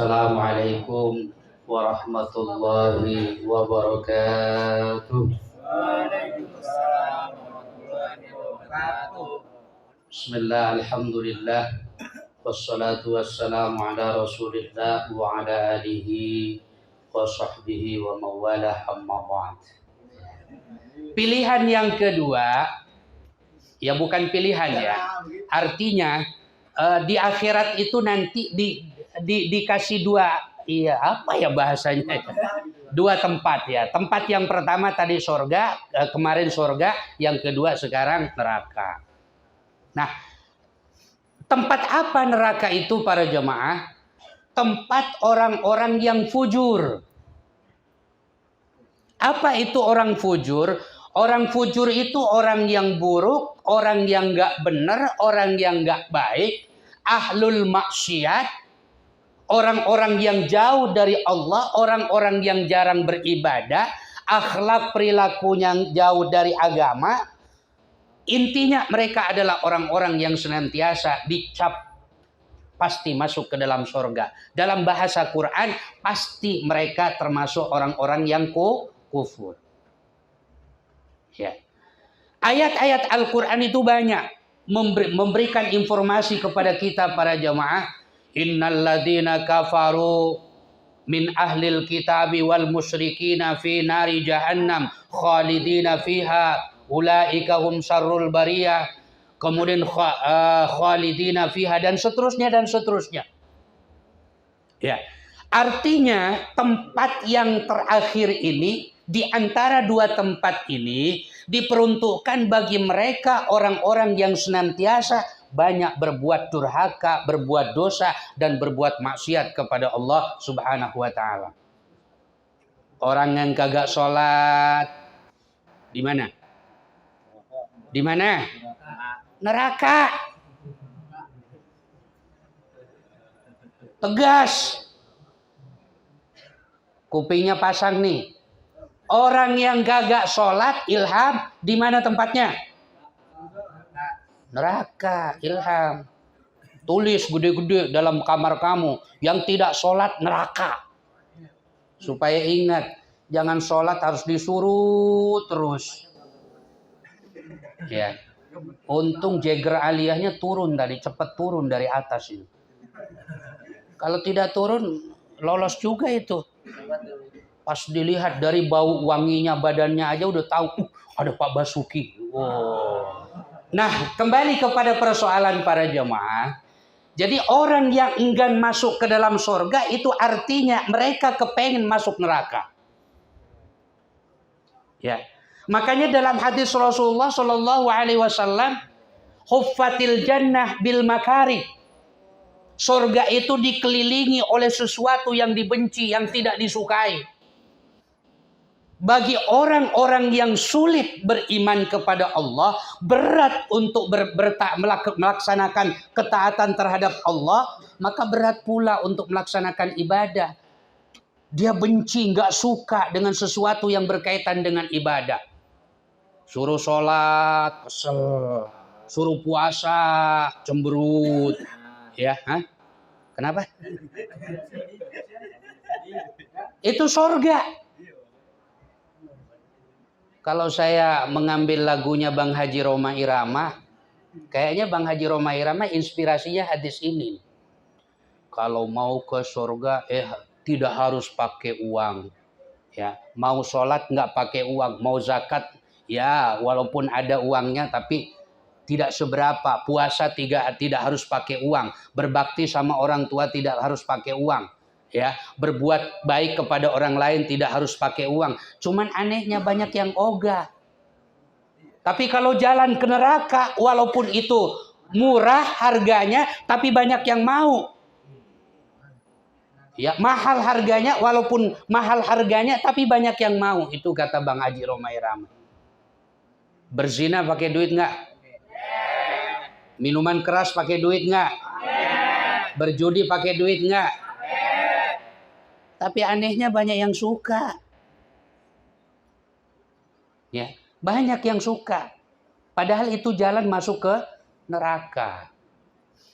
Assalamualaikum warahmatullahi wabarakatuh. Waalaikumsalam warahmatullahi wabarakatuh. Bismillah, alhamdulillah, wassalatu wassalamu ala rasulillah wa ala alihi wa sahbihi wa mawalah, amma ba'd. Pilihan yang kedua, ya bukan pilihan ya, artinya di akhirat itu nanti dikasih dua, iya apa ya bahasanya, dua tempat ya. Tempat yang pertama tadi sorga, kemarin sorga, yang kedua sekarang neraka. Nah, tempat apa neraka itu para jemaah? Tempat orang-orang yang fujur. Apa itu orang fujur? Orang fujur itu orang yang buruk, orang yang gak benar, orang yang gak baik, ahlul maksiat, orang-orang yang jauh dari Allah, orang-orang yang jarang beribadah, akhlak perilakunya jauh dari agama. Intinya mereka adalah orang-orang yang senantiasa dicap pasti masuk ke dalam surga. Dalam bahasa Quran, pasti mereka termasuk orang-orang yang kufur. Ya. Ayat-ayat Al-Quran itu banyak memberikan informasi kepada kita para jamaah. Innal ladzina kafaru min ahlil kitabi wal musyrikina fi nari jahannam khalidina fiha ulaika hum syarrul bariyah. Kemudian khalidina fiha dan seterusnya. Ya. Artinya tempat yang terakhir ini, di antara dua tempat ini diperuntukkan bagi mereka orang-orang yang senantiasa banyak berbuat durhaka, berbuat dosa dan berbuat maksiat kepada Allah Subhanahu wa taala. Orang yang kagak sholat di mana? Di mana? Neraka. Tegas. Kupingnya pasang nih. Orang yang gagak sholat, Ilham, di mana tempatnya? Neraka, Ilham. Tulis gede-gede dalam kamar kamu. Yang tidak sholat, neraka. Supaya ingat, jangan sholat harus disuruh terus. Ya. Untung Jagger aliyahnya turun tadi, cepat turun dari atas ini. Kalau tidak turun, lolos juga itu. Pas dilihat dari bau wanginya badannya aja udah tahu, ada Pak Basuki. Oh. Nah, kembali kepada persoalan para jemaah. Jadi orang yang enggan masuk ke dalam surga itu artinya mereka kepengen masuk neraka. Ya. Makanya dalam hadis Rasulullah Shallallahu Alaihi Wasallam, huffatil jannah bil makari. Surga itu dikelilingi oleh sesuatu yang dibenci, yang tidak disukai. Bagi orang-orang yang sulit beriman kepada Allah, berat untuk melaksanakan ketaatan terhadap Allah, maka berat pula untuk melaksanakan ibadah. Dia benci, nggak suka dengan sesuatu yang berkaitan dengan ibadah. Suruh sholat, kesel. Suruh puasa, cemberut. Ya, kenapa? Itu surga. Kalau saya mengambil lagunya Bang Haji Roma Irama, kayaknya Bang Haji Roma Irama inspirasinya hadis ini. Kalau mau ke surga, tidak harus pakai uang. Ya, mau sholat nggak pakai uang, mau zakat, ya walaupun ada uangnya tapi tidak seberapa. Puasa tidak harus pakai uang. Berbakti sama orang tua tidak harus pakai uang. Ya, berbuat baik kepada orang lain tidak harus pakai uang. Cuman anehnya banyak yang ogah. Tapi kalau jalan ke neraka, walaupun itu murah harganya, tapi banyak yang mau. Ya, mahal harganya, walaupun mahal harganya, tapi banyak yang mau. Itu kata Bang Haji Roma Irama. Berzina pakai duit nggak? Minuman keras pakai duit nggak? Berjudi pakai duit nggak? Tapi anehnya banyak yang suka. Ya, banyak yang suka. Padahal itu jalan masuk ke neraka.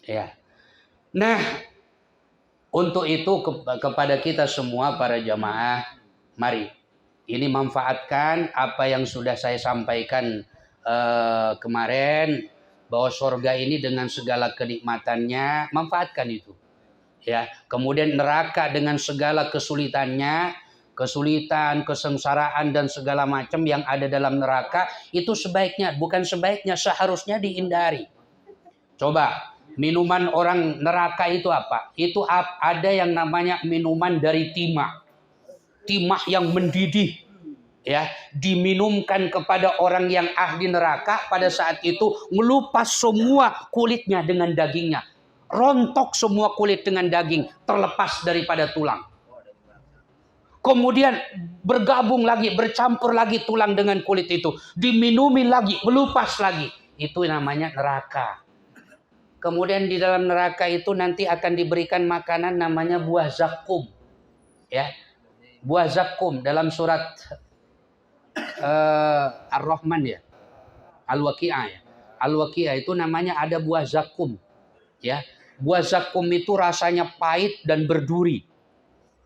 Ya. Nah, Untuk itu kepada kita semua para jamaah, mari ini manfaatkan apa yang sudah saya sampaikan kemarin, bahwa surga ini dengan segala kenikmatannya, manfaatkan itu. Ya, kemudian neraka dengan segala kesulitannya, kesulitan, kesengsaraan dan segala macam yang ada dalam neraka itu sebaiknya, bukan sebaiknya, seharusnya dihindari. Coba minuman orang neraka itu apa? Itu ada yang namanya minuman dari timah. Timah yang mendidih, ya, diminumkan kepada orang yang ahli neraka, pada saat itu melupas semua kulitnya dengan dagingnya. Rontok semua kulit dengan daging, terlepas daripada tulang. Kemudian bergabung lagi, bercampur lagi tulang dengan kulit itu. Diminumi lagi, melupas lagi. Itu namanya neraka. Kemudian di dalam neraka itu nanti akan diberikan makanan namanya buah zakum. Ya, buah zakum dalam surat Ar-Rahman ya, Al-Waqi'ah ya. Al-Waqi'ah itu namanya ada buah zakum. Ya, buah zakum itu rasanya pahit dan berduri.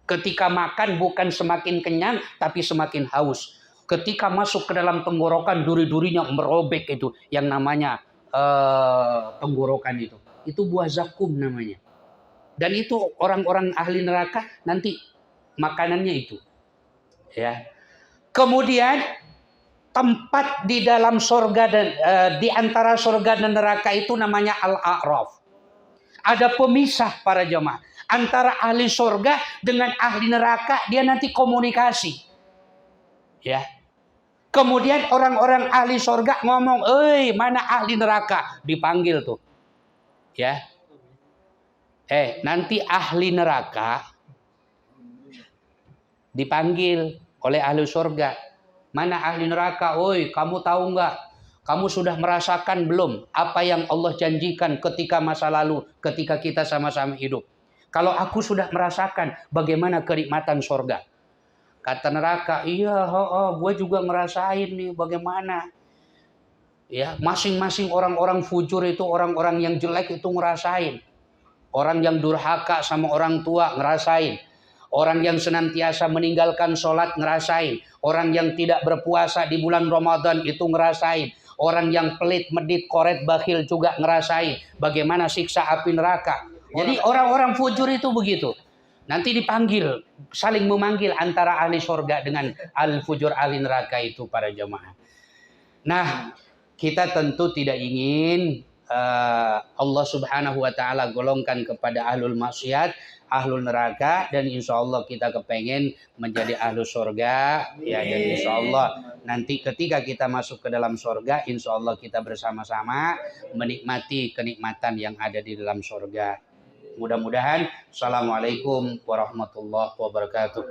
Ketika makan bukan semakin kenyang, tapi semakin haus. Ketika masuk ke dalam tenggorokan, duri-durinya merobek itu, yang namanya tenggorokan itu. Itu buah zakum namanya. Dan itu orang-orang ahli neraka nanti makanannya itu. Ya. Kemudian tempat di dalam surga dan di antara surga dan neraka itu namanya Al-A'raf. Ada pemisah para jemaah antara ahli surga dengan ahli neraka, dia nanti komunikasi. Ya. Kemudian orang-orang ahli surga ngomong, "Eh, mana ahli neraka?" Dipanggil tuh. Ya. Nanti ahli neraka dipanggil oleh ahli surga. Mana ahli neraka? Oi, kamu tahu nggak? Kamu sudah merasakan belum apa yang Allah janjikan ketika masa lalu, ketika kita sama-sama hidup? Kalau aku sudah merasakan bagaimana kenikmatan surga. Kata neraka, iya, gue juga ngerasain nih bagaimana. Ya, masing-masing orang-orang fujur itu, orang-orang yang jelek itu ngerasain. Orang yang durhaka sama orang tua ngerasain. Orang yang senantiasa meninggalkan sholat ngerasain. Orang yang tidak berpuasa di bulan Ramadan itu ngerasain. Orang yang pelit, medit, koret, bakhil juga ngerasain bagaimana siksa api neraka. Jadi orang-orang fujur itu begitu. Nanti dipanggil, saling memanggil antara ahli surga dengan ahli fujur, ahli neraka itu para jemaah. Nah, kita tentu tidak ingin Allah subhanahu wa ta'ala golongkan kepada ahlul maksiat, ahlul neraka, dan insya Allah kita kepengen menjadi ahlul surga. Ya, dan insya Allah nanti ketika kita masuk ke dalam surga, insya Allah kita bersama-sama menikmati kenikmatan yang ada di dalam surga. Mudah-mudahan. Assalamualaikum warahmatullahi wabarakatuh.